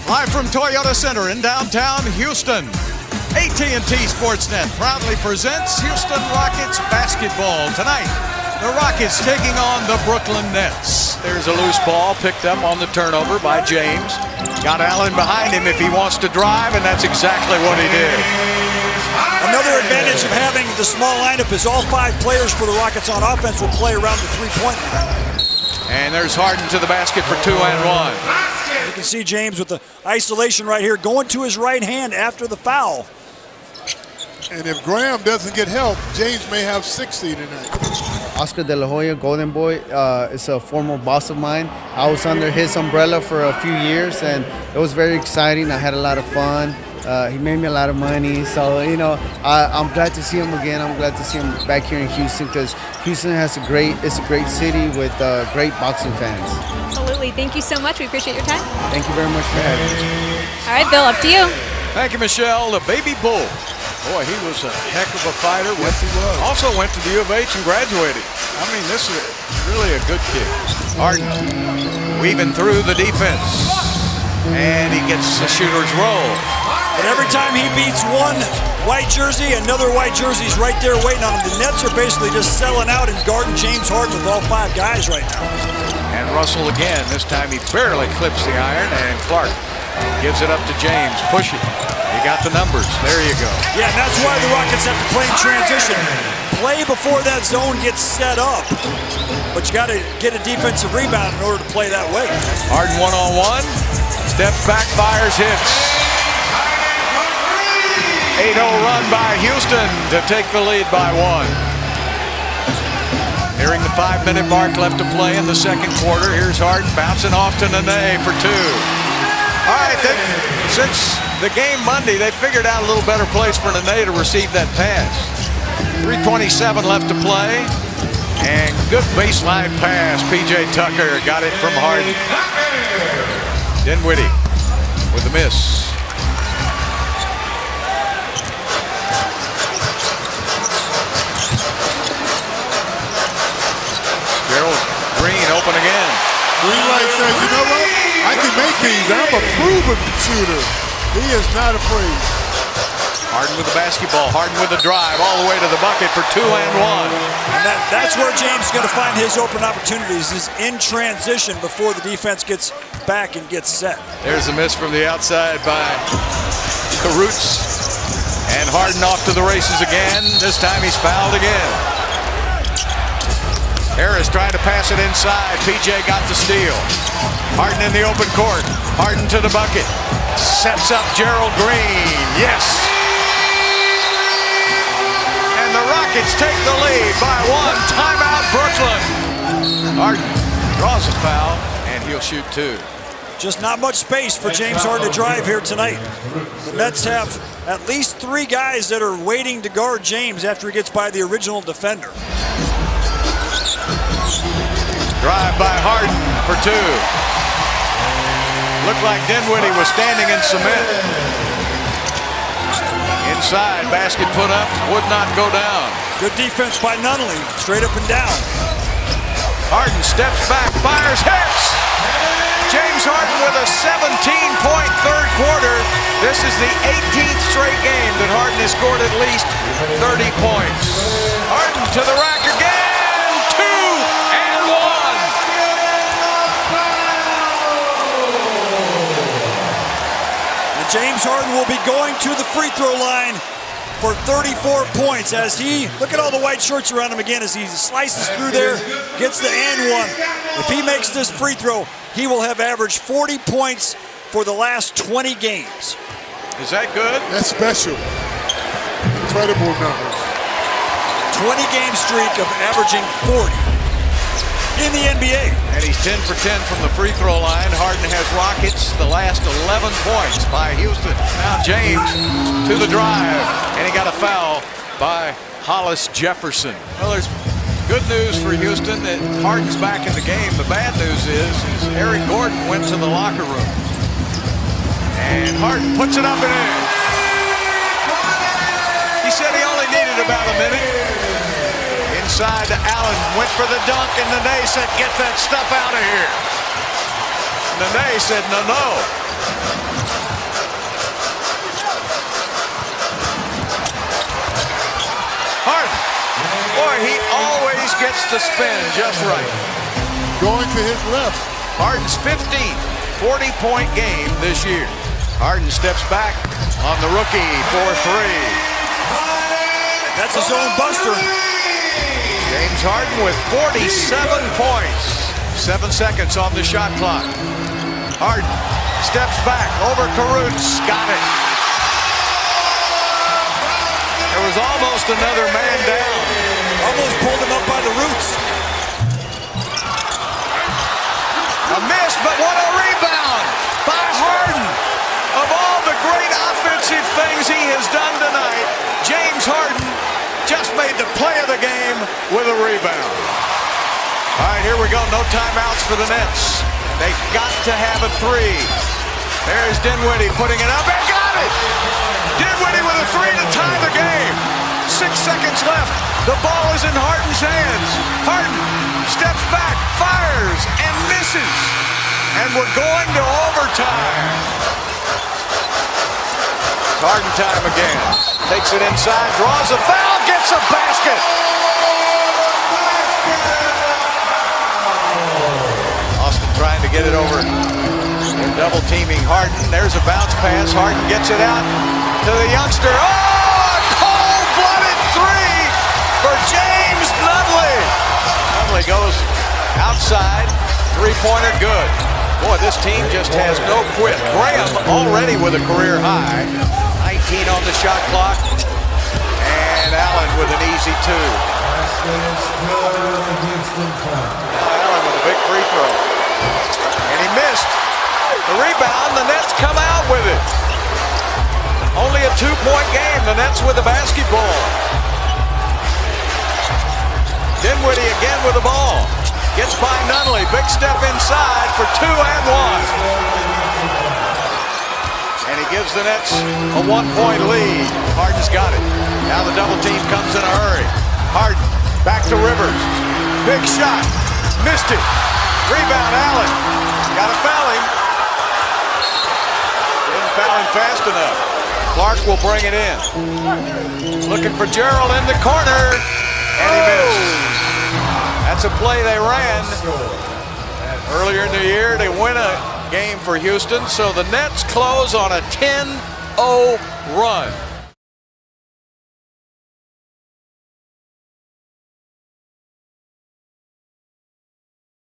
Live from Toyota Center in downtown Houston, AT&T Sportsnet proudly presents Houston Rockets basketball. Tonight, the Rockets taking on the Brooklyn Nets. There's a loose ball picked up on the turnover by James. Got Allen behind him if he wants to drive, and that's exactly what he did. Another advantage of having the small lineup is all 5 players for the Rockets on offense will play around the three-point line. And there's Harden to the basket for 2 and 1. You can see James with the isolation right here going to his right hand after the foul. And if Graham doesn't get help, James may have 60 tonight. Oscar De La Hoya, Golden Boy, is a former boss of mine. I was under his umbrella for a few years, and it was very exciting. I had a lot of fun. He made me a lot of money, so I'm glad to see him again. I'm glad to see him back here in Houston because Houston it's a great city with great boxing fans. Absolutely. Thank you so much. We appreciate your time. Thank you very much for having me. All right, Bill, up to you. Thank you, Michelle. The baby bull. Boy, he was a heck of a fighter. Yes, he was. Also went to the U of H and graduated. I mean, this is really a good kid. Harden weaving through the defense. And he gets the shooter's roll. But every time he beats one white jersey, another white jersey's right there waiting on him. The Nets are basically just selling out and guarding James Harden with all 5 guys right now. And Russell again. This time he barely clips the iron, and Clark gives it up to James. Push it. You got the numbers. There you go. Yeah, and that's why the Rockets have to play in transition. Play before that zone gets set up. But you got to get a defensive rebound in order to play that way. Harden one-on-one. Steps back, fires, hits. 8-0 run by Houston to take the lead by 1. Nearing the 5-minute mark left to play in the second quarter. Here's Harden bouncing off to Nene for 2. All right, since the game Monday, they figured out a little better place for Nene to receive that pass. 3:27 left to play. And good baseline pass. P.J. Tucker got it from Harden. Dinwiddie with a miss. Gerald Green open again. Greenlight says, you know what? I can make these. I'm a proven shooter. He is not afraid. Harden with the basketball. Harden with the drive all the way to the bucket for 2 and 1. And that's where James is going to find his open opportunities is in transition before the defense gets back and gets set. There's a miss from the outside by Karutz. And Harden off to the races again. This time he's fouled again. Harris trying to pass it inside. PJ got the steal. Harden in the open court. Harden to the bucket. Sets up Gerald Green. Yes. And the Rockets take the lead by 1. Timeout, Brooklyn. Harden draws a foul, and he'll shoot 2. Just not much space for James Harden to drive here tonight. The Nets have at least 3 guys that are waiting to guard James after he gets by the original defender. Drive by Harden for 2. Looked like Dinwiddie was standing in cement. Inside, basket put up, would not go down. Good defense by Nunnally, straight up and down. Harden steps back, fires, hits! James Harden with a 17-point third quarter. This is the 18th straight game that Harden has scored at least 30 points. Harden to the rack again, 2 and 1. And James Harden will be going to the free throw line for 34 points as he, look at all the white shirts around him again as he slices through there, gets the and 1. If he makes this free throw, he will have averaged 40 points for the last 20 games. Is that good? That's special. Incredible numbers. 20-game streak of averaging 40 in the NBA. And he's 10 for 10 from the free throw line. Harden has Rockets the last 11 points by Houston. Now James to the drive, and he got a foul by Hollis Jefferson. Well, there's good news for Houston that Harden's back in the game. The bad news is Eric Gordon went to the locker room. And Harden puts it up and in. He said he only needed about a minute. Inside to Allen, went for the dunk, and Nene said, get that stuff out of here. Nene said, no. gets the spin just right. Going to his left. Harden's 15th 40-point game this year. Harden steps back on the rookie for three. That's his own buster. James Harden with 47 points. 7 seconds on the shot clock. Harden steps back over Karutz. Got it. There was almost another man down. Almost pulled him up by the roots. A miss, but what a rebound by Harden. Of all the great offensive things he has done tonight, James Harden just made the play of the game with a rebound. All right, here we go. No timeouts for the Nets. They've got to have a three. There's Dinwiddie putting it up and got it. Dinwiddie with a three to tie the game. 6 seconds left. The ball is in Harden's hands. Harden steps back, fires, and misses. And we're going to overtime. Harden time again. Takes it inside, draws a foul, gets a basket. Austin trying to get it over. They're double teaming Harden. There's a bounce pass. Harden gets it out to the youngster. Oh, a cold-blooded three for James Nunley. Nunley goes outside. Three-pointer good. Boy, this team just has no quit. Graham already with a career high. 19 on the shot clock. And Allen with an easy two. Allen with a big free throw. And he missed. The rebound, the Nets come out with it. Only a 2-point game. The Nets with the basketball. Dinwiddie again with the ball. Gets by Nunley. Big step inside for 2 and 1. And he gives the Nets a 1-point lead. Harden's got it. Now the double team comes in a hurry. Harden back to Rivers. Big shot. Missed it. Rebound Allen. Got to foul him. Didn't foul him fast enough. Clark will bring it in. Looking for Gerald in the corner. And he missed. That's a play they ran earlier in the year to win a game for Houston. So the Nets close on a 10-0 run.